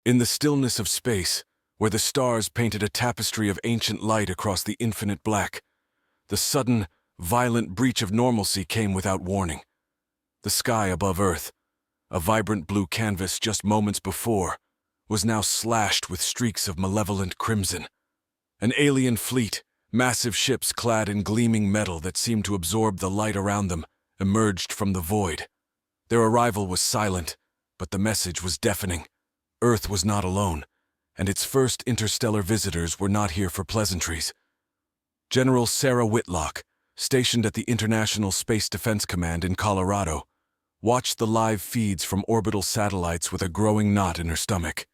In the stillness of space, where the stars painted a tapestry of ancient light across the infinite black, the sudden, violent breach of normalcy came without warning. The sky above Earth, a vibrant blue canvas just moments before, was now slashed with streaks of malevolent crimson. An alien fleet, massive ships clad in gleaming metal that seemed to absorb the light around them, emerged from the void. Their arrival was silent, but the message was deafening. Earth was not alone, and its first interstellar visitors were not here for pleasantries. General Sarah Whitlock, stationed at the International Space Defense Command in Colorado, watched the live feeds from orbital satellites with a growing knot in her stomach.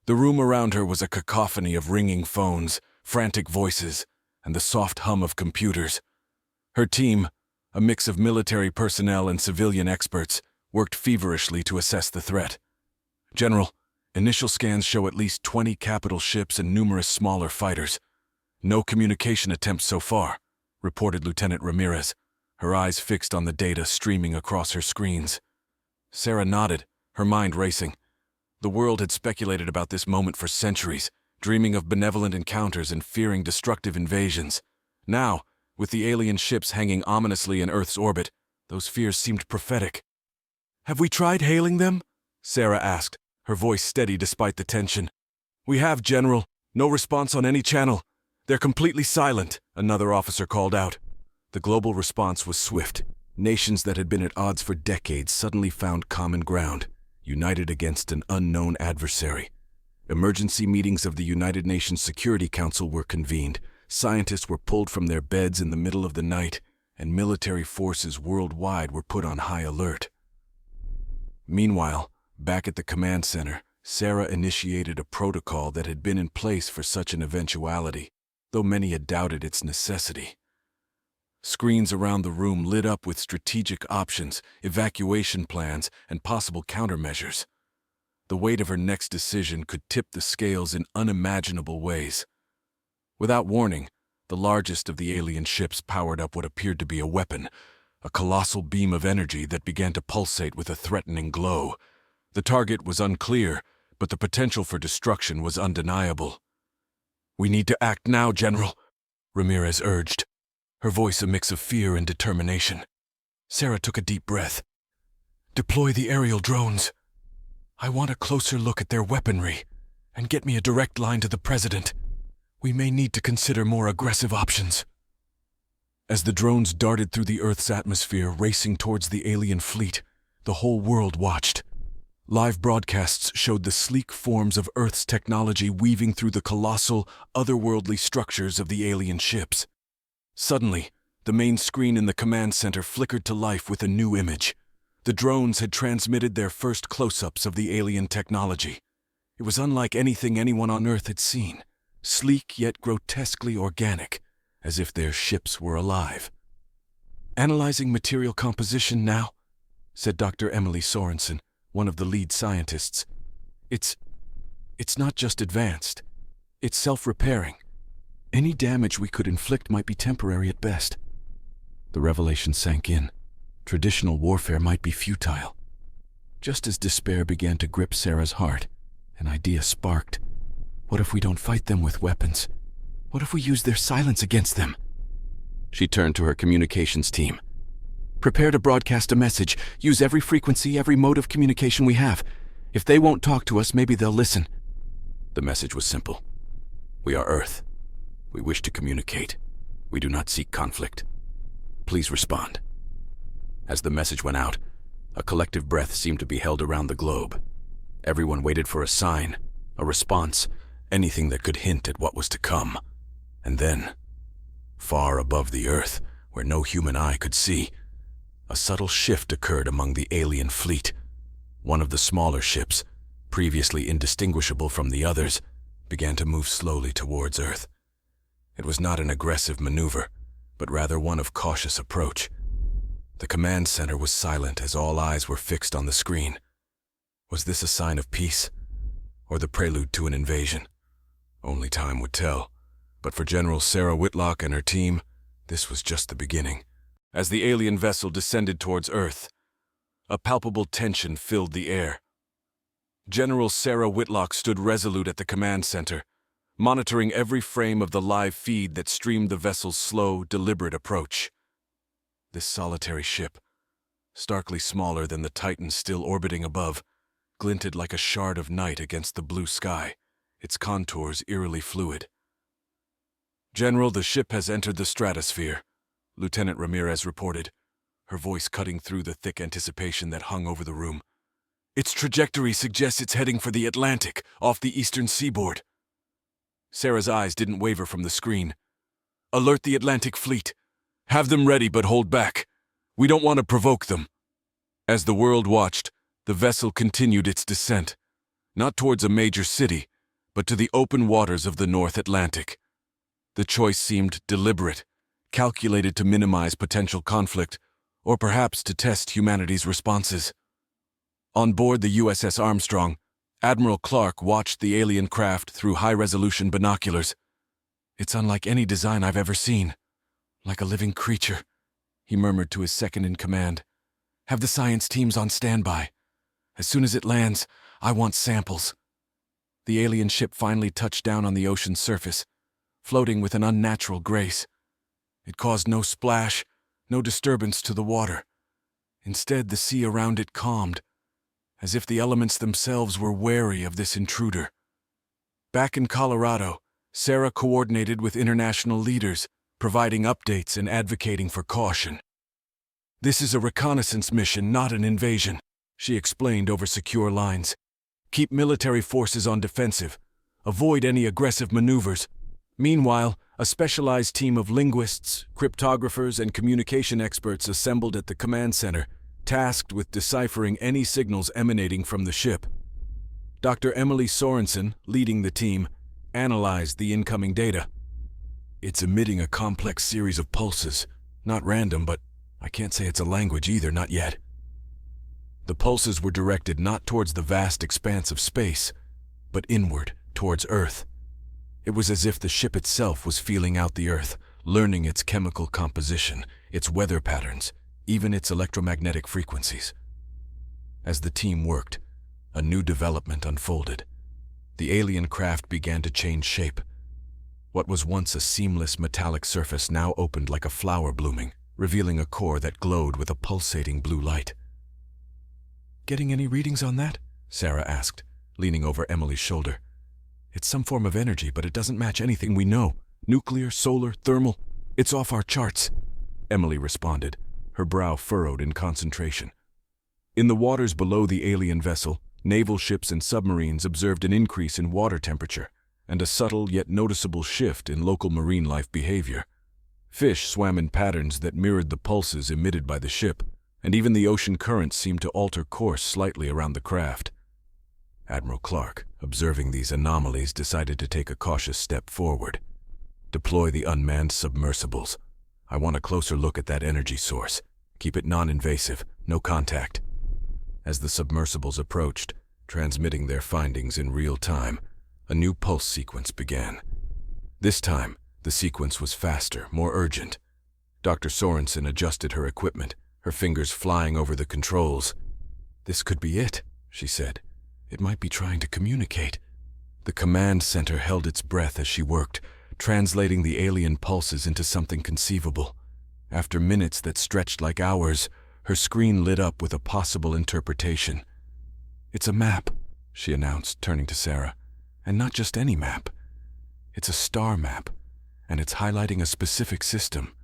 The room around her was a cacophony of ringing phones, frantic voices, and the soft hum of computers. Her team, a mix of military personnel and civilian experts, worked feverishly to assess the threat. General, initial scans show at least 20 capital ships and numerous smaller fighters. No communication attempts so far, reported Lieutenant Ramirez, her eyes fixed on the data streaming across her screens. Sarah nodded, her mind racing. The world had speculated about this moment for centuries, dreaming of benevolent encounters and fearing destructive invasions. Now, with the alien ships hanging ominously in Earth's orbit, those fears seemed prophetic. "Have we tried hailing them?" Sarah asked, her voice steady despite the tension. "We have, General. No response on any channel. They're completely silent," another officer called out. The global response was swift. Nations that had been at odds for decades suddenly found common ground, united against an unknown adversary. Emergency meetings of the United Nations Security Council were convened, scientists were pulled from their beds in the middle of the night, and military forces worldwide were put on high alert. Meanwhile, back at the command center, Sarah initiated a protocol that had been in place for such an eventuality, though many had doubted its necessity. Screens around the room lit up with strategic options, evacuation plans, and possible countermeasures. The weight of her next decision could tip the scales in unimaginable ways. Without warning, the largest of the alien ships powered up what appeared to be a weapon, a colossal beam of energy that began to pulsate with a threatening glow. The target was unclear, but the potential for destruction was undeniable. "We need to act now, General," Ramirez urged, her voice a mix of fear and determination. Sarah took a deep breath. "Deploy the aerial drones. I want a closer look at their weaponry, and get me a direct line to the President. We may need to consider more aggressive options." As the drones darted through the Earth's atmosphere, racing towards the alien fleet, the whole world watched. Live broadcasts showed the sleek forms of Earth's technology weaving through the colossal, otherworldly structures of the alien ships. Suddenly, the main screen in the command center flickered to life with a new image. The drones had transmitted their first close-ups of the alien technology. It was unlike anything anyone on Earth had seen, sleek yet grotesquely organic, as if their ships were alive. "Analyzing material composition now," said Dr. Emily Sorensen, one of the lead scientists. It's not just advanced. It's self-repairing. Any damage we could inflict might be temporary at best." The revelation sank in. Traditional warfare might be futile. Just as despair began to grip Sarah's heart, an idea sparked. What if we don't fight them with weapons? What if we use their silence against them? She turned to her communications team. "Prepare to broadcast a message. Use every frequency, every mode of communication we have. If they won't talk to us, maybe they'll listen." The message was simple. "We are Earth. We wish to communicate. We do not seek conflict. Please respond." As the message went out, a collective breath seemed to be held around the globe. Everyone waited for a sign, a response, anything that could hint at what was to come. And then, far above the Earth, where no human eye could see, a subtle shift occurred among the alien fleet. One of the smaller ships, previously indistinguishable from the others, began to move slowly towards Earth. It was not an aggressive maneuver, but rather one of cautious approach. The command center was silent as all eyes were fixed on the screen. Was this a sign of peace, or the prelude to an invasion? Only time would tell. But for General Sarah Whitlock and her team, this was just the beginning. As the alien vessel descended towards Earth, a palpable tension filled the air. General Sarah Whitlock stood resolute at the command center, monitoring every frame of the live feed that streamed the vessel's slow, deliberate approach. This solitary ship, starkly smaller than the Titan still orbiting above, glinted like a shard of night against the blue sky, its contours eerily fluid. "General, the ship has entered the stratosphere," Lieutenant Ramirez reported, her voice cutting through the thick anticipation that hung over the room. "Its trajectory suggests it's heading for the Atlantic, off the eastern seaboard." Sarah's eyes didn't waver from the screen. "Alert the Atlantic Fleet. Have them ready, but hold back. We don't want to provoke them." As the world watched, the vessel continued its descent, not towards a major city, but to the open waters of the North Atlantic. The choice seemed deliberate, calculated to minimize potential conflict, or perhaps to test humanity's responses. On board the USS Armstrong, Admiral Clark watched the alien craft through high-resolution binoculars. "It's unlike any design I've ever seen. Like a living creature," he murmured to his second-in-command. "Have the science teams on standby. As soon as it lands, I want samples." The alien ship finally touched down on the ocean's surface, floating with an unnatural grace. It caused no splash, no disturbance to the water. Instead, the sea around it calmed, as if the elements themselves were wary of this intruder. Back in Colorado, Sarah coordinated with international leaders, providing updates and advocating for caution. "This is a reconnaissance mission, not an invasion," she explained over secure lines. "Keep military forces on defensive. Avoid any aggressive maneuvers. Meanwhile, a specialized team of linguists, cryptographers, and communication experts assembled at the command center, tasked with deciphering any signals emanating from the ship. Dr. Emily Sorensen, leading the team, analyzed the incoming data. "It's emitting a complex series of pulses. Not random, but I can't say it's a language either, not yet." The pulses were directed not towards the vast expanse of space, but inward, towards Earth. It was as if the ship itself was feeling out the Earth, learning its chemical composition, its weather patterns, even its electromagnetic frequencies. As the team worked, a new development unfolded. The alien craft began to change shape. What was once a seamless metallic surface now opened like a flower blooming, revealing a core that glowed with a pulsating blue light. "Getting any readings on that?" Sarah asked, leaning over Emily's shoulder. "It's some form of energy, but it doesn't match anything we know. Nuclear, solar, thermal. It's off our charts," Emily responded, her brow furrowed in concentration. In the waters below the alien vessel, naval ships and submarines observed an increase in water temperature and a subtle yet noticeable shift in local marine life behavior. Fish swam in patterns that mirrored the pulses emitted by the ship, and even the ocean currents seemed to alter course slightly around the craft. Admiral Clark, observing these anomalies, decided to take a cautious step forward. "Deploy the unmanned submersibles. I want a closer look at that energy source. Keep it non-invasive, no contact." As the submersibles approached, transmitting their findings in real time, a new pulse sequence began. This time, the sequence was faster, more urgent. Dr. Sorensen adjusted her equipment, her fingers flying over the controls. "This could be it," she said. "It might be trying to communicate." The command center held its breath as she worked, translating the alien pulses into something conceivable. After minutes that stretched like hours, her screen lit up with a possible interpretation. "It's a map," she announced, turning to Sarah. "And not just any map. It's a star map, and it's highlighting a specific system."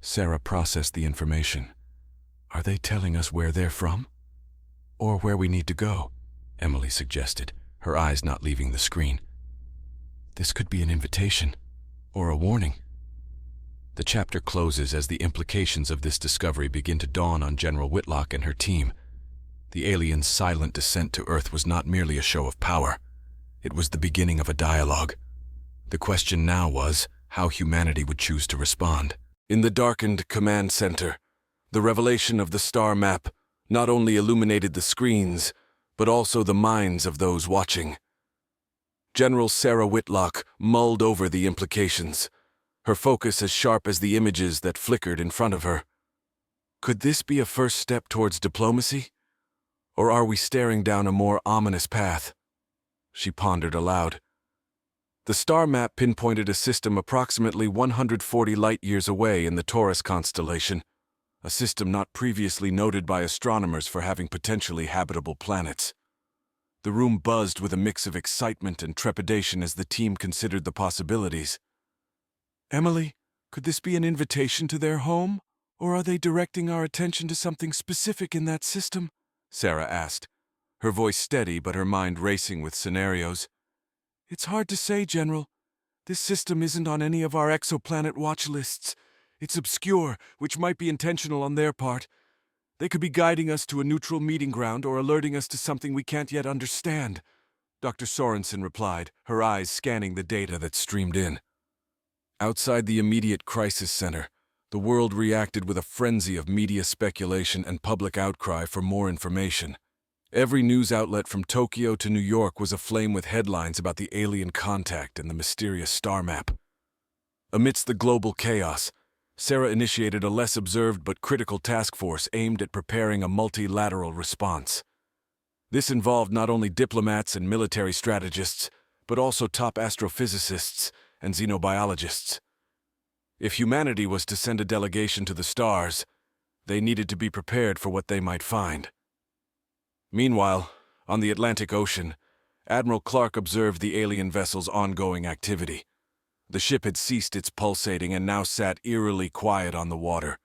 Sarah processed the information. "Are they telling us where they're from? Or where we need to go?" Emily suggested, her eyes not leaving the screen. "This could be an invitation, or a warning." The chapter closes as the implications of this discovery begin to dawn on General Whitlock and her team. The aliens' silent descent to Earth was not merely a show of power. It was the beginning of a dialogue. The question now was how humanity would choose to respond. In the darkened command center, the revelation of the star map not only illuminated the screens, but also the minds of those watching. General Sarah Whitlock mulled over the implications, her focus as sharp as the images that flickered in front of her. Could this be a first step towards diplomacy? Or are we staring down a more ominous path? She pondered aloud. The star map pinpointed a system approximately 140 light-years away in the Taurus constellation, a system not previously noted by astronomers for having potentially habitable planets. The room buzzed with a mix of excitement and trepidation as the team considered the possibilities. Emily, could this be an invitation to their home? Or are they directing our attention to something specific in that system? Sarah asked, her voice steady but her mind racing with scenarios. It's hard to say, General. This system isn't on any of our exoplanet watch lists. It's obscure, which might be intentional on their part. They could be guiding us to a neutral meeting ground or alerting us to something we can't yet understand, Dr. Sorensen replied, her eyes scanning the data that streamed in. Outside the immediate crisis center, the world reacted with a frenzy of media speculation and public outcry for more information. Every news outlet from Tokyo to New York was aflame with headlines about the alien contact and the mysterious star map. Amidst the global chaos, Sarah initiated a less observed but critical task force aimed at preparing a multilateral response. This involved not only diplomats and military strategists, but also top astrophysicists and xenobiologists. If humanity was to send a delegation to the stars, they needed to be prepared for what they might find. Meanwhile, on the Atlantic Ocean, Admiral Clark observed the alien vessel's ongoing activity. The ship had ceased its pulsating and now sat eerily quiet on the water.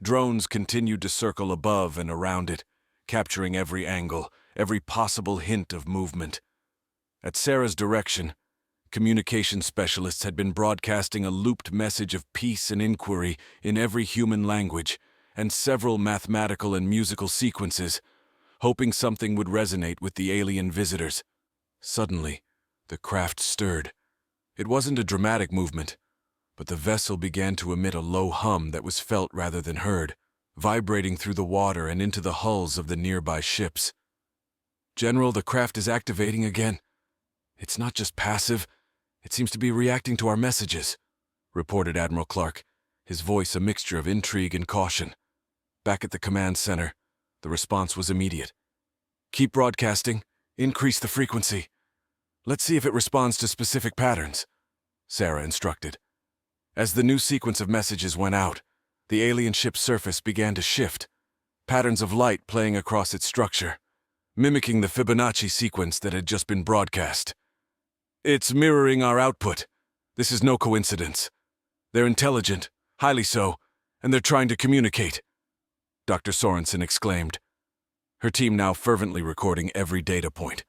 Drones continued to circle above and around it, capturing every angle, every possible hint of movement. At Sarah's direction, communication specialists had been broadcasting a looped message of peace and inquiry in every human language, and several mathematical and musical sequences, hoping something would resonate with the alien visitors. Suddenly, the craft stirred. It wasn't a dramatic movement, but the vessel began to emit a low hum that was felt rather than heard, vibrating through the water and into the hulls of the nearby ships. General, the craft is activating again. It's not just passive, it seems to be reacting to our messages, reported Admiral Clark, his voice a mixture of intrigue and caution. Back at the command center, the response was immediate. Keep broadcasting, increase the frequency. Let's see if it responds to specific patterns, Sarah instructed. As the new sequence of messages went out, the alien ship's surface began to shift, patterns of light playing across its structure, mimicking the Fibonacci sequence that had just been broadcast. It's mirroring our output. This is no coincidence. They're intelligent, highly so, and they're trying to communicate, Dr. Sorensen exclaimed, her team now fervently recording every data point.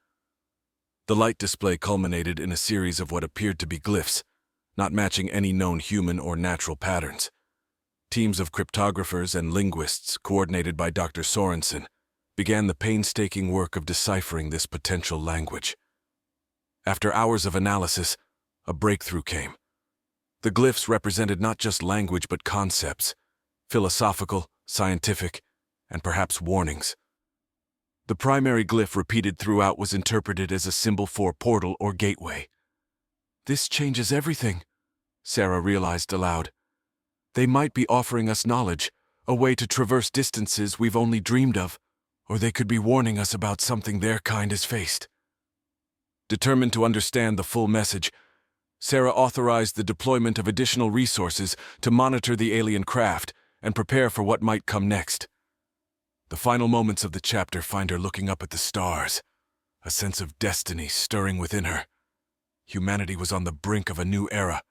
The light display culminated in a series of what appeared to be glyphs, not matching any known human or natural patterns. Teams of cryptographers and linguists, coordinated by Dr. Sorensen, began the painstaking work of deciphering this potential language. After hours of analysis, a breakthrough came. The glyphs represented not just language but concepts, philosophical, scientific, and perhaps warnings. The primary glyph repeated throughout was interpreted as a symbol for portal or gateway. This changes everything, Sarah realized aloud. They might be offering us knowledge, a way to traverse distances we've only dreamed of, or they could be warning us about something their kind has faced. Determined to understand the full message, Sarah authorized the deployment of additional resources to monitor the alien craft and prepare for what might come next. The final moments of the chapter find her looking up at the stars, a sense of destiny stirring within her. Humanity was on the brink of a new era,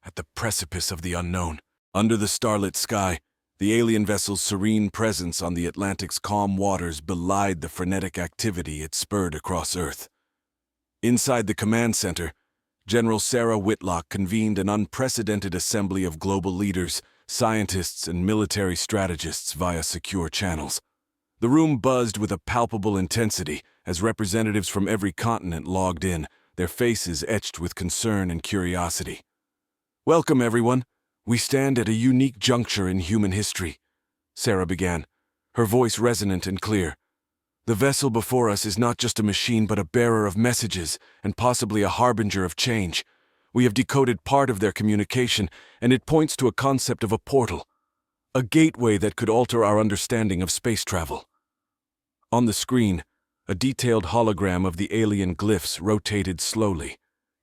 at the precipice of the unknown. Under the starlit sky, the alien vessel's serene presence on the Atlantic's calm waters belied the frenetic activity it spurred across Earth. Inside the command center, General Sarah Whitlock convened an unprecedented assembly of global leaders, scientists, and military strategists via secure channels. The room buzzed with a palpable intensity as representatives from every continent logged in, their faces etched with concern and curiosity. Welcome, everyone. We stand at a unique juncture in human history, Sarah began, her voice resonant and clear. The vessel before us is not just a machine but a bearer of messages and possibly a harbinger of change. We have decoded part of their communication, and it points to a concept of a portal, a gateway that could alter our understanding of space travel. On the screen, a detailed hologram of the alien glyphs rotated slowly,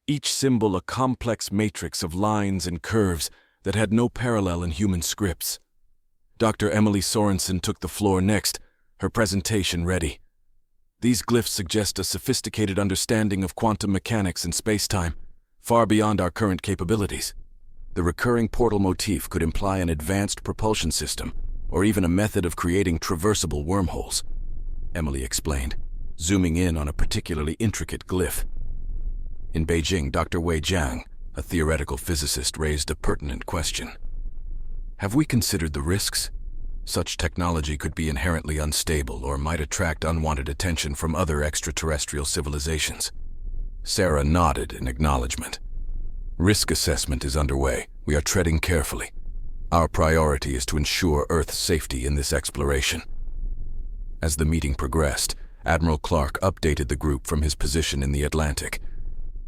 each symbol a complex matrix of lines and curves that had no parallel in human scripts. Dr. Emily Sorensen took the floor next, her presentation ready. These glyphs suggest a sophisticated understanding of quantum mechanics and space-time, far beyond our current capabilities. The recurring portal motif could imply an advanced propulsion system, or even a method of creating traversable wormholes, Emily explained, zooming in on a particularly intricate glyph. In Beijing, Dr. Wei Jiang, a theoretical physicist, raised a pertinent question. Have we considered the risks? Such technology could be inherently unstable or might attract unwanted attention from other extraterrestrial civilizations. Sarah nodded in acknowledgement. Risk assessment is underway. We are treading carefully. Our priority is to ensure Earth's safety in this exploration. As the meeting progressed, Admiral Clark updated the group from his position in the Atlantic.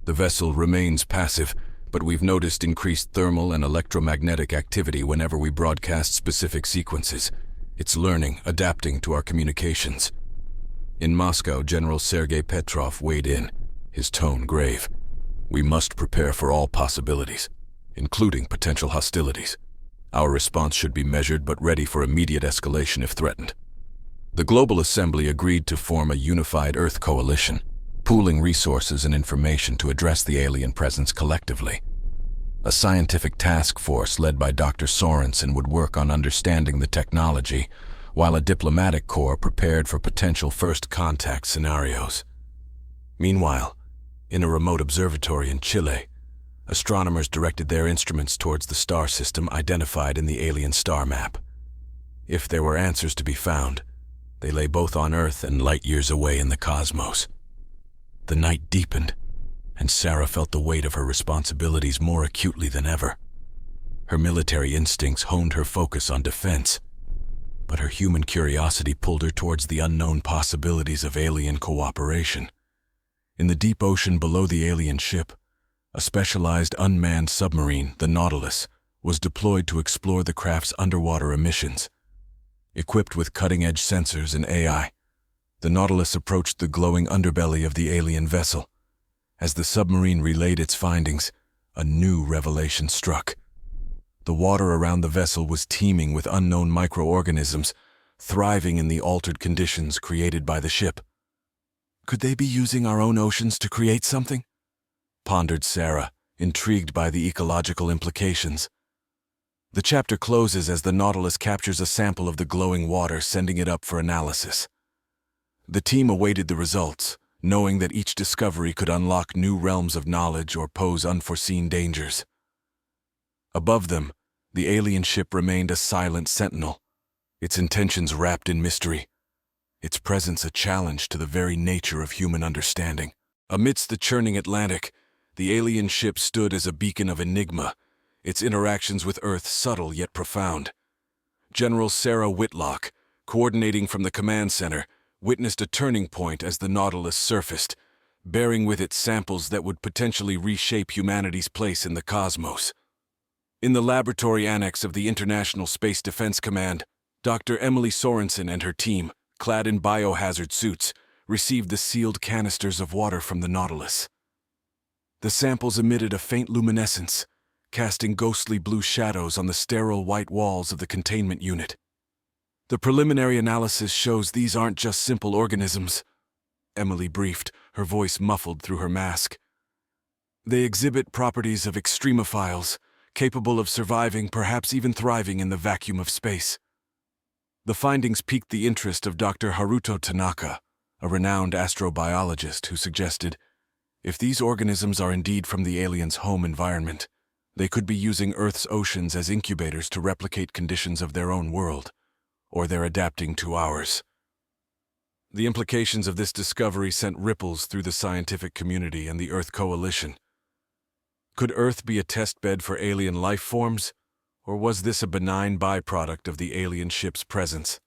The vessel remains passive, but we've noticed increased thermal and electromagnetic activity whenever we broadcast specific sequences. It's learning, adapting to our communications. In Moscow, General Sergei Petrov weighed in, his tone grave. We must prepare for all possibilities, including potential hostilities. Our response should be measured but ready for immediate escalation if threatened. The Global Assembly agreed to form a unified Earth coalition, pooling resources and information to address the alien presence collectively. A scientific task force led by Dr. Sorensen would work on understanding the technology, while a diplomatic corps prepared for potential first contact scenarios. Meanwhile, in a remote observatory in Chile, astronomers directed their instruments towards the star system identified in the alien star map. If there were answers to be found, they lay both on Earth and light years away in the cosmos. The night deepened, and Sarah felt the weight of her responsibilities more acutely than ever. Her military instincts honed her focus on defense, but her human curiosity pulled her towards the unknown possibilities of alien cooperation. In the deep ocean below the alien ship, a specialized unmanned submarine, the Nautilus, was deployed to explore the craft's underwater emissions. Equipped with cutting-edge sensors and AI, the Nautilus approached the glowing underbelly of the alien vessel. As the submarine relayed its findings, a new revelation struck. The water around the vessel was teeming with unknown microorganisms, thriving in the altered conditions created by the ship. Could they be using our own oceans to create something? Pondered Sarah, intrigued by the ecological implications. The chapter closes as the Nautilus captures a sample of the glowing water, sending it up for analysis. The team awaited the results, knowing that each discovery could unlock new realms of knowledge or pose unforeseen dangers. Above them, the alien ship remained a silent sentinel, its intentions wrapped in mystery, its presence a challenge to the very nature of human understanding. Amidst the churning Atlantic, the alien ship stood as a beacon of enigma, its interactions with Earth subtle yet profound. General Sarah Whitlock, coordinating from the command center, witnessed a turning point as the Nautilus surfaced, bearing with it samples that would potentially reshape humanity's place in the cosmos. In the laboratory annex of the International Space Defense Command, Dr. Emily Sorensen and her team, clad in biohazard suits, received the sealed canisters of water from the Nautilus. The samples emitted a faint luminescence, casting ghostly blue shadows on the sterile white walls of the containment unit. The preliminary analysis shows these aren't just simple organisms, Emily briefed, her voice muffled through her mask. They exhibit properties of extremophiles, capable of surviving, perhaps even thriving in the vacuum of space. The findings piqued the interest of Dr. Haruto Tanaka, a renowned astrobiologist who suggested, if these organisms are indeed from the aliens' home environment, they could be using Earth's oceans as incubators to replicate conditions of their own world, or they're adapting to ours. The implications of this discovery sent ripples through the scientific community and the Earth Coalition. Could Earth be a test bed for alien life forms, or was this a benign byproduct of the alien ship's presence?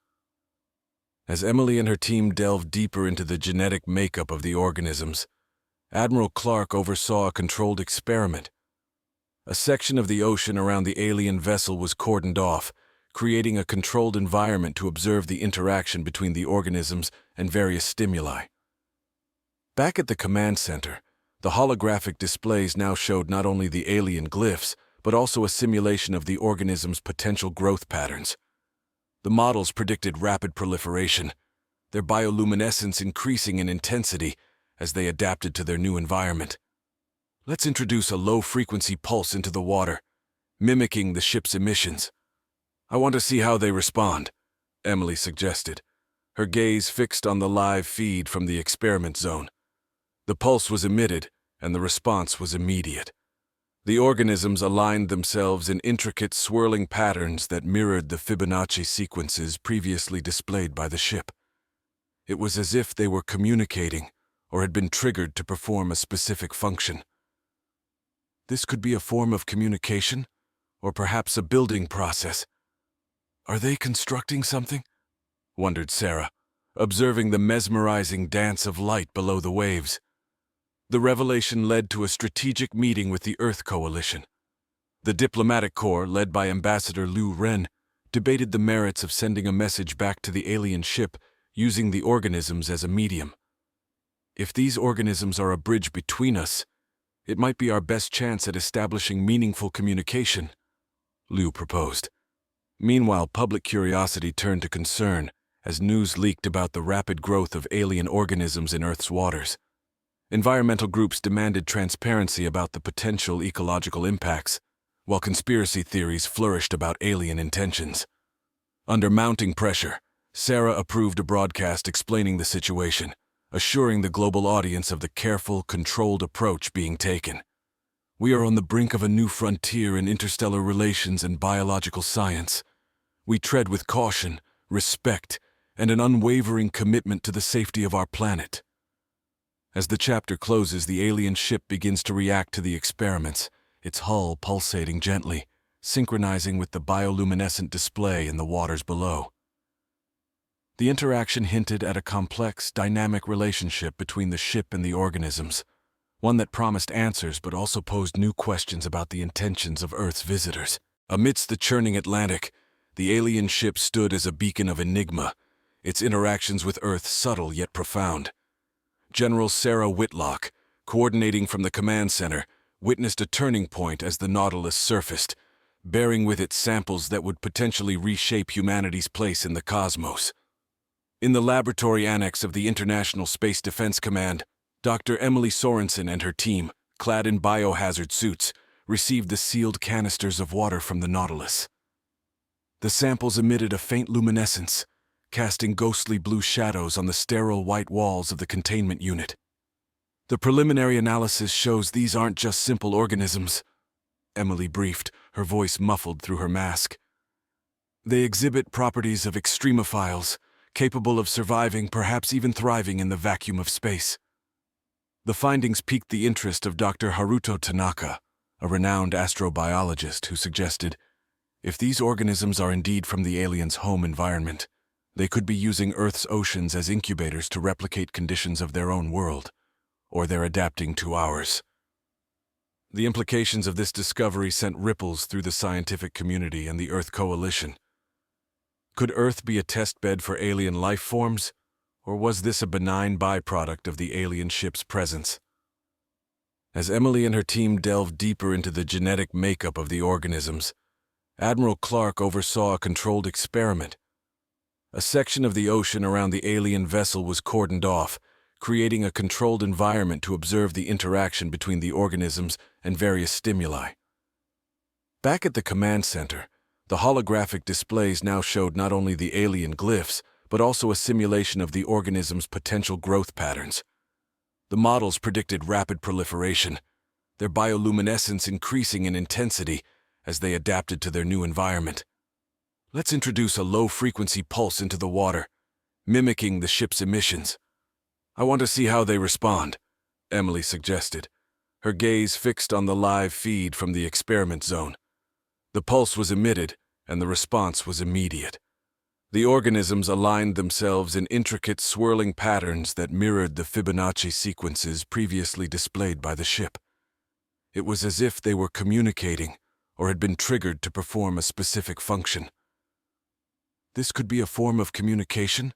As Emily and her team delved deeper into the genetic makeup of the organisms, Admiral Clark oversaw a controlled experiment. A section of the ocean around the alien vessel was cordoned off, creating a controlled environment to observe the interaction between the organisms and various stimuli. Back at the command center, the holographic displays now showed not only the alien glyphs, but also a simulation of the organism's potential growth patterns. The models predicted rapid proliferation, their bioluminescence increasing in intensity as they adapted to their new environment. Let's introduce a low-frequency pulse into the water, mimicking the ship's emissions. I want to see how they respond, Emily suggested, her gaze fixed on the live feed from the experiment zone. The pulse was emitted, and the response was immediate. The organisms aligned themselves in intricate swirling patterns that mirrored the Fibonacci sequences previously displayed by the ship. It was as if they were communicating or had been triggered to perform a specific function. This could be a form of communication, or perhaps a building process. Are they constructing something? Wondered Sarah, observing the mesmerizing dance of light below the waves. The revelation led to a strategic meeting with the Earth Coalition. The diplomatic corps, led by Ambassador Liu Ren, debated the merits of sending a message back to the alien ship using the organisms as a medium. If these organisms are a bridge between us, it might be our best chance at establishing meaningful communication, Liu proposed. Meanwhile, public curiosity turned to concern as news leaked about the rapid growth of alien organisms in Earth's waters. Environmental groups demanded transparency about the potential ecological impacts, while conspiracy theories flourished about alien intentions. Under mounting pressure, Sarah approved a broadcast explaining the situation, assuring the global audience of the careful, controlled approach being taken. We are on the brink of a new frontier in interstellar relations and biological science. We tread with caution, respect, and an unwavering commitment to the safety of our planet. As the chapter closes, the alien ship begins to react to the experiments, its hull pulsating gently, synchronizing with the bioluminescent display in the waters below. The interaction hinted at a complex, dynamic relationship between the ship and the organisms, one that promised answers but also posed new questions about the intentions of Earth's visitors. Amidst the churning Atlantic, the alien ship stood as a beacon of enigma, its interactions with Earth subtle yet profound. General Sarah Whitlock, coordinating from the command center, witnessed a turning point as the Nautilus surfaced, bearing with it samples that would potentially reshape humanity's place in the cosmos. In the laboratory annex of the International Space Defense Command, Dr. Emily Sorensen and her team, clad in biohazard suits, received the sealed canisters of water from the Nautilus. The samples emitted a faint luminescence, casting ghostly blue shadows on the sterile white walls of the containment unit. The preliminary analysis shows these aren't just simple organisms, Emily briefed, her voice muffled through her mask. They exhibit properties of extremophiles, capable of surviving, perhaps even thriving in the vacuum of space. The findings piqued the interest of Dr. Haruto Tanaka, a renowned astrobiologist who suggested, if these organisms are indeed from the aliens' home environment, they could be using Earth's oceans as incubators to replicate conditions of their own world, or they're adapting to ours. The implications of this discovery sent ripples through the scientific community and the Earth Coalition. Could Earth be a test bed for alien life forms, or was this a benign byproduct of the alien ship's presence? As Emily and her team delved deeper into the genetic makeup of the organisms, Admiral Clark oversaw a controlled experiment. A section of the ocean around the alien vessel was cordoned off, creating a controlled environment to observe the interaction between the organisms and various stimuli. Back at the command center, the holographic displays now showed not only the alien glyphs, but also a simulation of the organism's potential growth patterns. The models predicted rapid proliferation, their bioluminescence increasing in intensity as they adapted to their new environment. Let's introduce a low-frequency pulse into the water, mimicking the ship's emissions. I want to see how they respond, Emily suggested, her gaze fixed on the live feed from the experiment zone. The pulse was emitted, and the response was immediate. The organisms aligned themselves in intricate swirling patterns that mirrored the Fibonacci sequences previously displayed by the ship. It was as if they were communicating or had been triggered to perform a specific function. This could be a form of communication,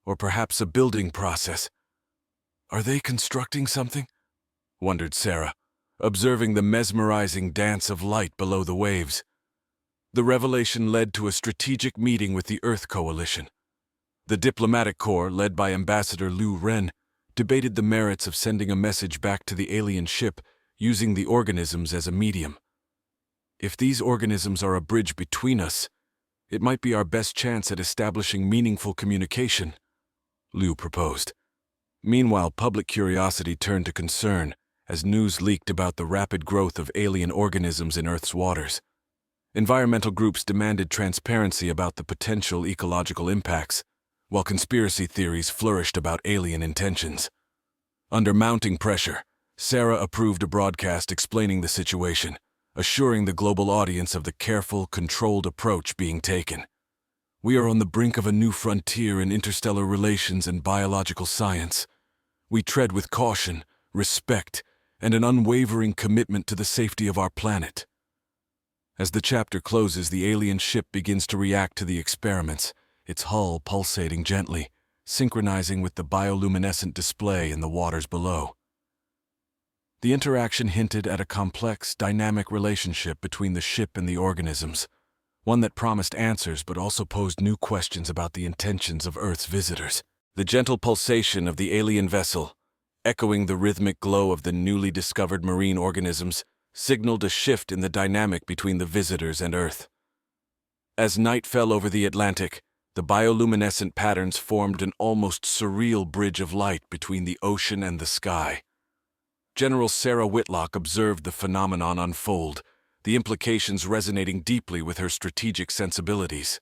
or perhaps a building process. Are they constructing something? Wondered Sarah, observing the mesmerizing dance of light below the waves. The revelation led to a strategic meeting with the Earth Coalition. The diplomatic corps, led by Ambassador Liu Ren, debated the merits of sending a message back to the alien ship using the organisms as a medium. If these organisms are a bridge between us, it might be our best chance at establishing meaningful communication, Liu proposed. Meanwhile, public curiosity turned to concern as news leaked about the rapid growth of alien organisms in Earth's waters. Environmental groups demanded transparency about the potential ecological impacts, while conspiracy theories flourished about alien intentions. Under mounting pressure, Sarah approved a broadcast explaining the situation, assuring the global audience of the careful, controlled approach being taken. We are on the brink of a new frontier in interstellar relations and biological science. We tread with caution, respect, and an unwavering commitment to the safety of our planet. As the chapter closes, the alien ship begins to react to the experiments, its hull pulsating gently, synchronizing with the bioluminescent display in the waters below. The interaction hinted at a complex, dynamic relationship between the ship and the organisms, one that promised answers but also posed new questions about the intentions of Earth's visitors. The gentle pulsation of the alien vessel, echoing the rhythmic glow of the newly discovered marine organisms, signaled a shift in the dynamic between the visitors and Earth. As night fell over the Atlantic, the bioluminescent patterns formed an almost surreal bridge of light between the ocean and the sky. General Sarah Whitlock observed the phenomenon unfold, the implications resonating deeply with her strategic sensibilities.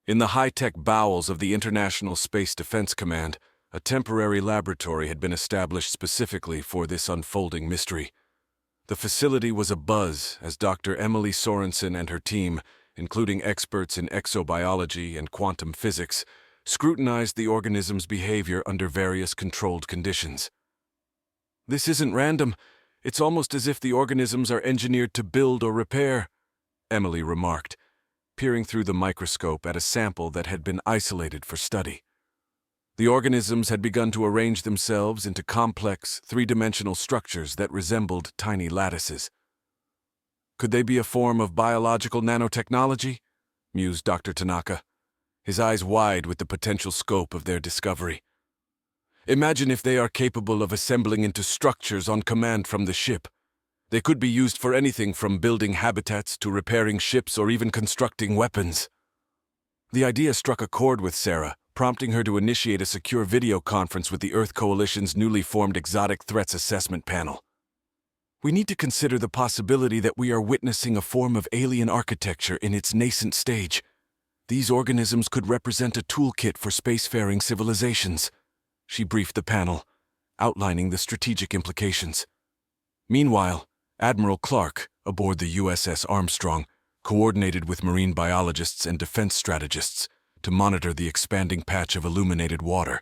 In the high-tech bowels of the International Space Defense Command, a temporary laboratory had been established specifically for this unfolding mystery. The facility was abuzz as Dr. Emily Sorensen and her team, including experts in exobiology and quantum physics, scrutinized the organism's behavior under various controlled conditions. "This isn't random. It's almost as if the organisms are engineered to build or repair," Emily remarked, peering through the microscope at a sample that had been isolated for study. The organisms had begun to arrange themselves into complex, three-dimensional structures that resembled tiny lattices. "Could they be a form of biological nanotechnology?" mused Dr. Tanaka, his eyes wide with the potential scope of their discovery. "Imagine if they are capable of assembling into structures on command from the ship. They could be used for anything from building habitats to repairing ships or even constructing weapons." The idea struck a chord with Sarah, prompting her to initiate a secure video conference with the Earth Coalition's newly formed Exotic Threats Assessment Panel. "We need to consider the possibility that we are witnessing a form of alien architecture in its nascent stage. These organisms could represent a toolkit for spacefaring civilizations," she briefed the panel, outlining the strategic implications. Meanwhile, Admiral Clark, aboard the USS Armstrong, coordinated with marine biologists and defense strategists to monitor the expanding patch of illuminated water.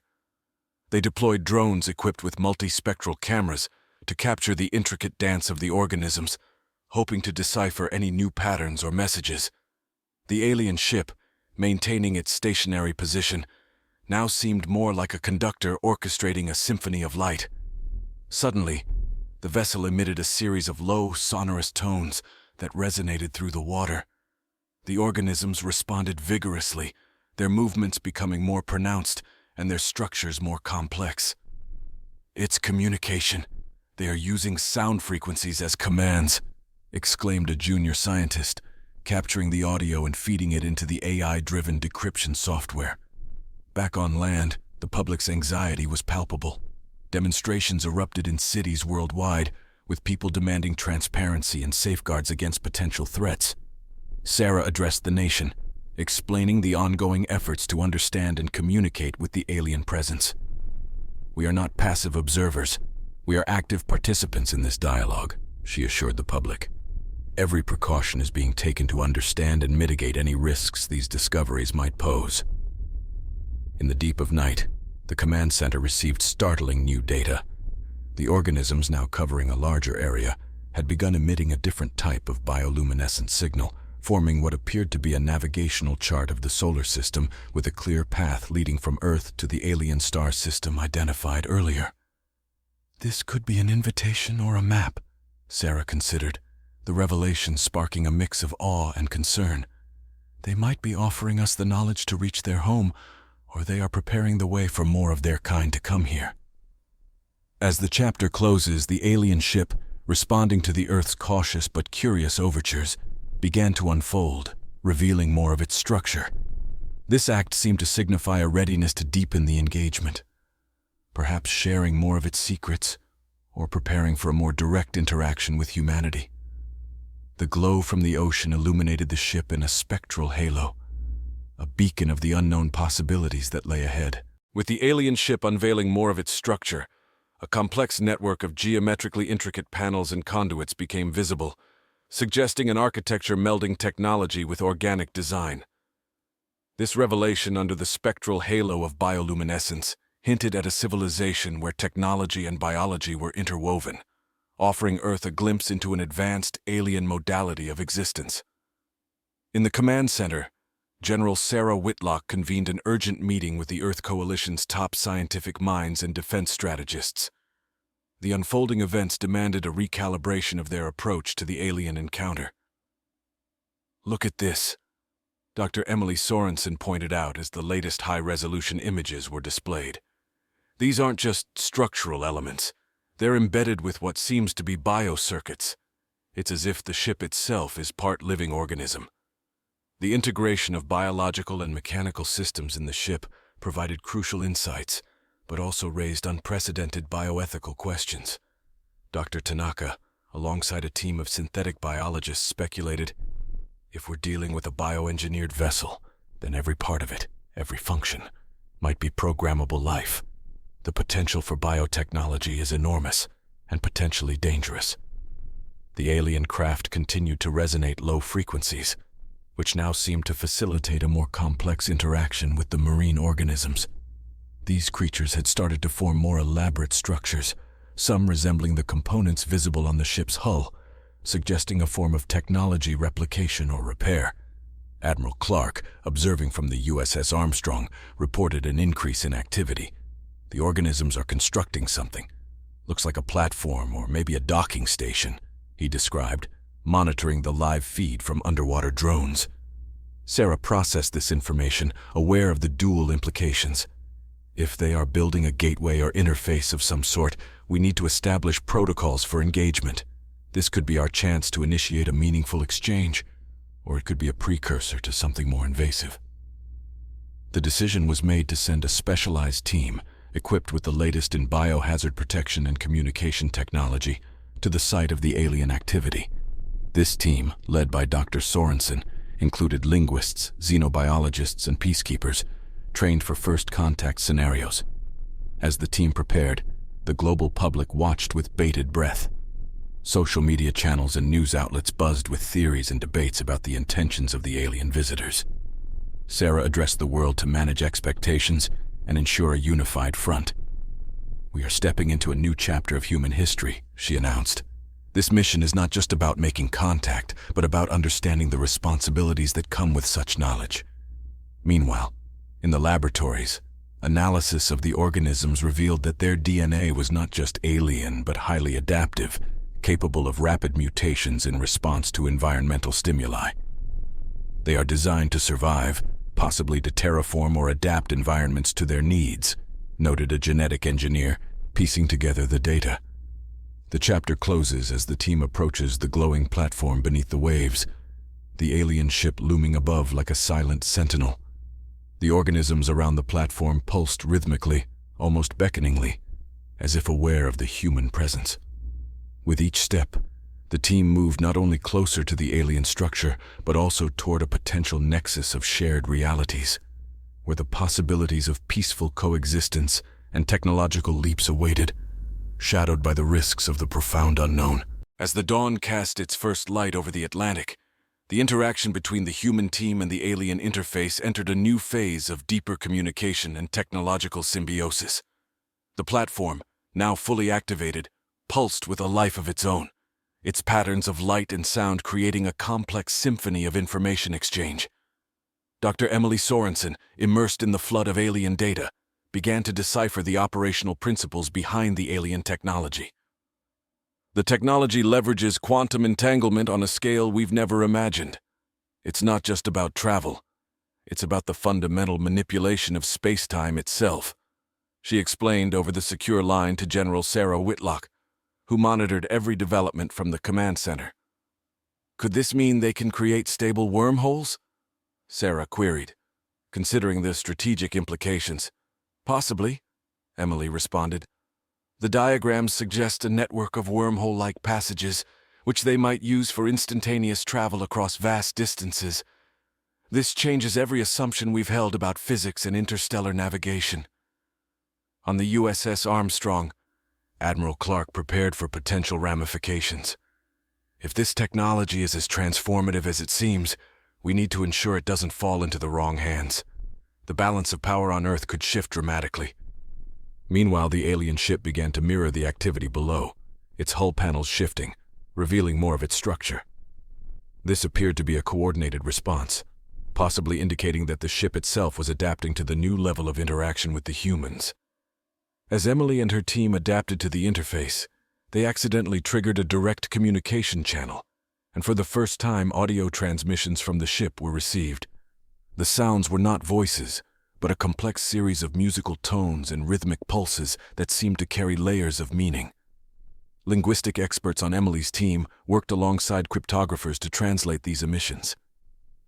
They deployed drones equipped with multispectral cameras to capture the intricate dance of the organisms, hoping to decipher any new patterns or messages. The alien ship, maintaining its stationary position, now seemed more like a conductor orchestrating a symphony of light. Suddenly, the vessel emitted a series of low, sonorous tones that resonated through the water. The organisms responded vigorously, their movements becoming more pronounced and their structures more complex. "It's communication. They are using sound frequencies as commands," exclaimed a junior scientist, capturing the audio and feeding it into the AI-driven decryption software. Back on land, the public's anxiety was palpable. Demonstrations erupted in cities worldwide, with people demanding transparency and safeguards against potential threats. Sarah addressed the nation, explaining the ongoing efforts to understand and communicate with the alien presence. "We are not passive observers. We are active participants in this dialogue," she assured the public. "Every precaution is being taken to understand and mitigate any risks these discoveries might pose." In the deep of night, the command center received startling new data. The organisms, now covering a larger area, had begun emitting a different type of bioluminescent signal, forming what appeared to be a navigational chart of the solar system with a clear path leading from Earth to the alien star system identified earlier. This could be an invitation or a map, Sarah considered, the revelation sparking a mix of awe and concern. They might be offering us the knowledge to reach their home, or they are preparing the way for more of their kind to come here. As the chapter closes, the alien ship, responding to the Earth's cautious but curious overtures, began to unfold, revealing more of its structure. This act seemed to signify a readiness to deepen the engagement, perhaps sharing more of its secrets, or preparing for a more direct interaction with humanity. The glow from the ocean illuminated the ship in a spectral halo, a beacon of the unknown possibilities that lay ahead. With the alien ship unveiling more of its structure, a complex network of geometrically intricate panels and conduits became visible, suggesting an architecture melding technology with organic design. This revelation under the spectral halo of bioluminescence hinted at a civilization where technology and biology were interwoven, offering Earth a glimpse into an advanced alien modality of existence. In the command center, General Sarah Whitlock convened an urgent meeting with the Earth Coalition's top scientific minds and defense strategists. The unfolding events demanded a recalibration of their approach to the alien encounter. "Look at this," Dr. Emily Sorensen pointed out as the latest high-resolution images were displayed. "These aren't just structural elements. They're embedded with what seems to be biocircuits. It's as if the ship itself is part living organism." The integration of biological and mechanical systems in the ship provided crucial insights, but also raised unprecedented bioethical questions. Dr. Tanaka, alongside a team of synthetic biologists, speculated, if we're dealing with a bioengineered vessel, then every part of it, every function, might be programmable life. The potential for biotechnology is enormous and potentially dangerous. The alien craft continued to resonate low frequencies, which now seemed to facilitate a more complex interaction with the marine organisms. These creatures had started to form more elaborate structures, some resembling the components visible on the ship's hull, suggesting a form of technology replication or repair. Admiral Clark, observing from the USS Armstrong, reported an increase in activity. "The organisms are constructing something. Looks like a platform or maybe a docking station," he described, monitoring the live feed from underwater drones. Sarah processed this information, aware of the dual implications. If they are building a gateway or interface of some sort, we need to establish protocols for engagement. This could be our chance to initiate a meaningful exchange, or it could be a precursor to something more invasive. The decision was made to send a specialized team, equipped with the latest in biohazard protection and communication technology, to the site of the alien activity. This team, led by Dr. Sorensen, included linguists, xenobiologists, and peacekeepers, trained for first contact scenarios. As the team prepared, the global public watched with bated breath. Social media channels and news outlets buzzed with theories and debates about the intentions of the alien visitors. Sarah addressed the world to manage expectations and ensure a unified front. "We are stepping into a new chapter of human history," she announced. "This mission is not just about making contact, but about understanding the responsibilities that come with such knowledge." Meanwhile, in the laboratories, analysis of the organisms revealed that their DNA was not just alien but highly adaptive, capable of rapid mutations in response to environmental stimuli. They are designed to survive, possibly to terraform or adapt environments to their needs, noted a genetic engineer, piecing together the data. The chapter closes as the team approaches the glowing platform beneath the waves, the alien ship looming above like a silent sentinel. The organisms around the platform pulsed rhythmically, almost beckoningly, as if aware of the human presence. With each step, the team moved not only closer to the alien structure, but also toward a potential nexus of shared realities, where the possibilities of peaceful coexistence and technological leaps awaited, shadowed by the risks of the profound unknown. As the dawn cast its first light over the Atlantic, the interaction between the human team and the alien interface entered a new phase of deeper communication and technological symbiosis. The platform, now fully activated, pulsed with a life of its own, its patterns of light and sound creating a complex symphony of information exchange. Dr. Emily Sorensen, immersed in the flood of alien data, began to decipher the operational principles behind the alien technology. The technology leverages quantum entanglement on a scale we've never imagined. It's not just about travel. It's about the fundamental manipulation of space-time itself, she explained over the secure line to General Sarah Whitlock, who monitored every development from the command center. Could this mean they can create stable wormholes? Sarah queried, considering the strategic implications. Possibly, Emily responded. The diagrams suggest a network of wormhole-like passages, which they might use for instantaneous travel across vast distances. This changes every assumption we've held about physics and interstellar navigation. On the USS Armstrong, Admiral Clark prepared for potential ramifications. If this technology is as transformative as it seems, we need to ensure it doesn't fall into the wrong hands. The balance of power on Earth could shift dramatically. Meanwhile, the alien ship began to mirror the activity below, its hull panels shifting, revealing more of its structure. This appeared to be a coordinated response, possibly indicating that the ship itself was adapting to the new level of interaction with the humans. As Emily and her team adapted to the interface, they accidentally triggered a direct communication channel, and for the first time audio transmissions from the ship were received. The sounds were not voices, but a complex series of musical tones and rhythmic pulses that seemed to carry layers of meaning. Linguistic experts on Emily's team worked alongside cryptographers to translate these emissions.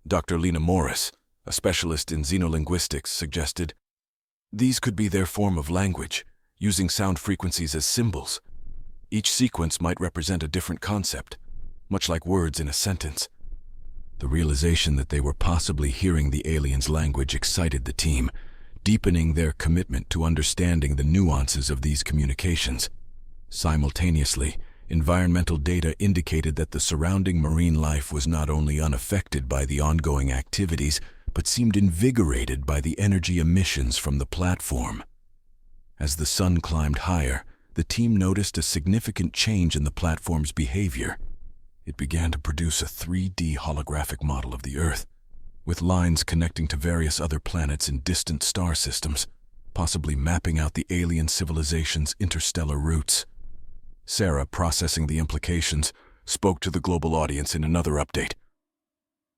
Dr. Lena Morris, a specialist in xenolinguistics, suggested, these could be their form of language, using sound frequencies as symbols. Each sequence might represent a different concept, much like words in a sentence. The realization that they were possibly hearing the aliens' language excited the team, deepening their commitment to understanding the nuances of these communications. Simultaneously, environmental data indicated that the surrounding marine life was not only unaffected by the ongoing activities, but seemed invigorated by the energy emissions from the platform. As the sun climbed higher, the team noticed a significant change in the platform's behavior. It began to produce a 3D holographic model of the Earth, with lines connecting to various other planets in distant star systems, possibly mapping out the alien civilization's interstellar routes. Sarah, processing the implications, spoke to the global audience in another update.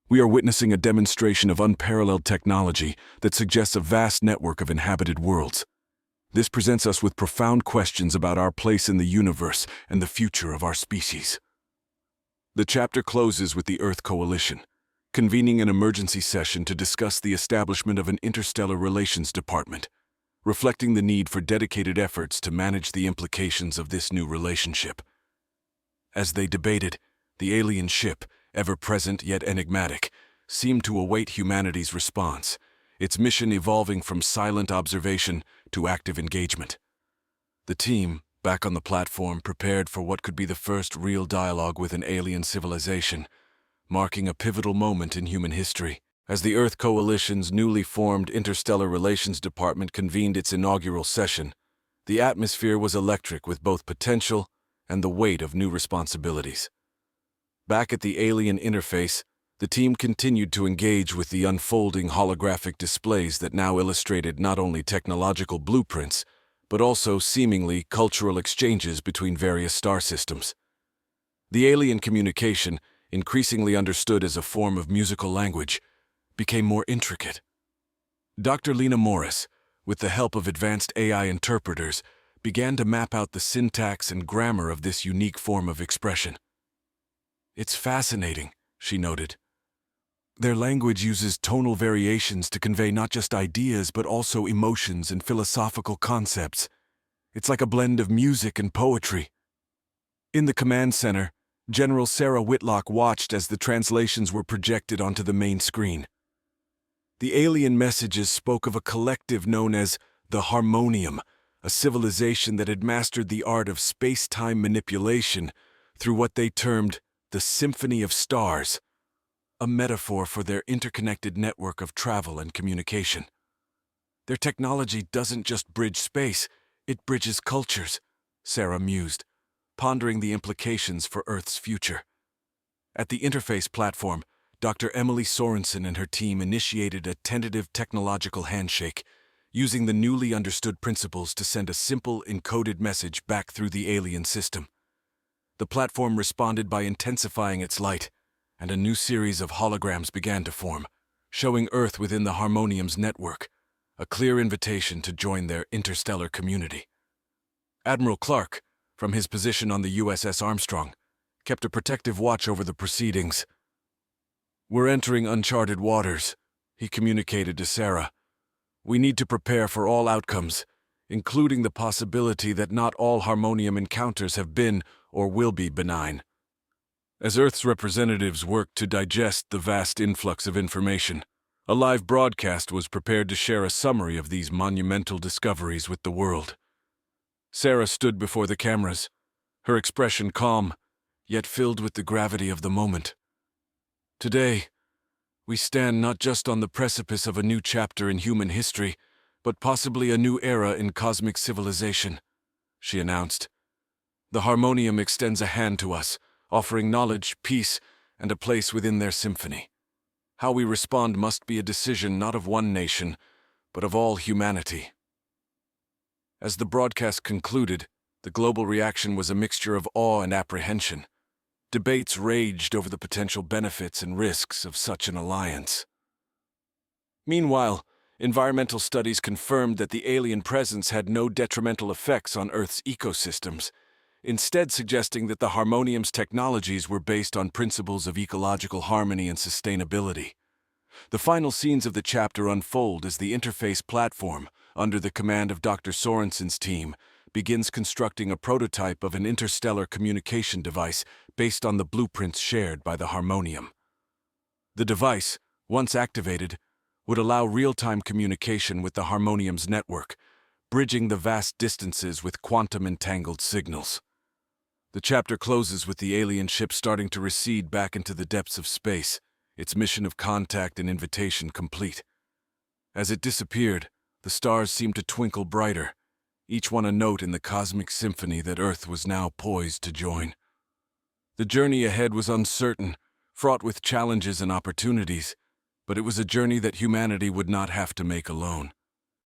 We are witnessing a demonstration of unparalleled technology that suggests a vast network of inhabited worlds. This presents us with profound questions about our place in the universe and the future of our species. The chapter closes with the Earth Coalition, convening an emergency session to discuss the establishment of an interstellar relations department, reflecting the need for dedicated efforts to manage the implications of this new relationship. As they debated, the alien ship, ever present yet enigmatic, seemed to await humanity's response, its mission evolving from silent observation to active engagement. The team, back on the platform, prepared for what could be the first real dialogue with an alien civilization, marking a pivotal moment in human history. As the Earth Coalition's newly formed Interstellar Relations Department convened its inaugural session, the atmosphere was electric with both potential and the weight of new responsibilities. Back at the alien interface, the team continued to engage with the unfolding holographic displays that now illustrated not only technological blueprints, but also seemingly cultural exchanges between various star systems. The alien communication, increasingly understood as a form of musical language, became more intricate. Dr. Lena Morris, with the help of advanced AI interpreters, began to map out the syntax and grammar of this unique form of expression. It's fascinating, she noted. Their language uses tonal variations to convey not just ideas but also emotions and philosophical concepts. It's like a blend of music and poetry. In the command center, General Sarah Whitlock watched as the translations were projected onto the main screen. The alien messages spoke of a collective known as the Harmonium, a civilization that had mastered the art of space-time manipulation through what they termed the Symphony of Stars, a metaphor for their interconnected network of travel and communication. Their technology doesn't just bridge space, it bridges cultures, Sarah mused, pondering the implications for Earth's future. At the interface platform, Dr. Emily Sorensen and her team initiated a tentative technological handshake, using the newly understood principles to send a simple, encoded message back through the alien system. The platform responded by intensifying its light, and a new series of holograms began to form, showing Earth within the Harmonium's network, a clear invitation to join their interstellar community. Admiral Clark, from his position on the USS Armstrong, kept a protective watch over the proceedings. "We're entering uncharted waters," he communicated to Sarah. "We need to prepare for all outcomes, including the possibility that not all Harmonium encounters have been or will be benign." As Earth's representatives worked to digest the vast influx of information, a live broadcast was prepared to share a summary of these monumental discoveries with the world. Sarah stood before the cameras, her expression calm, yet filled with the gravity of the moment. "Today, we stand not just on the precipice of a new chapter in human history, but possibly a new era in cosmic civilization," she announced. "The Harmonium extends a hand to us, offering knowledge, peace, and a place within their symphony. How we respond must be a decision not of one nation, but of all humanity." As the broadcast concluded, the global reaction was a mixture of awe and apprehension. Debates raged over the potential benefits and risks of such an alliance. Meanwhile, environmental studies confirmed that the alien presence had no detrimental effects on Earth's ecosystems, instead suggesting that the Harmonium's technologies were based on principles of ecological harmony and sustainability. The final scenes of the chapter unfold as the interface platform, under the command of Dr. Sorensen's team, begins constructing a prototype of an interstellar communication device based on the blueprints shared by the Harmonium. The device, once activated, would allow real-time communication with the Harmonium's network, bridging the vast distances with quantum-entangled signals. The chapter closes with the alien ship starting to recede back into the depths of space, its mission of contact and invitation complete. As it disappeared, the stars seemed to twinkle brighter, each one a note in the cosmic symphony that Earth was now poised to join. The journey ahead was uncertain, fraught with challenges and opportunities, but it was a journey that humanity would not have to make alone.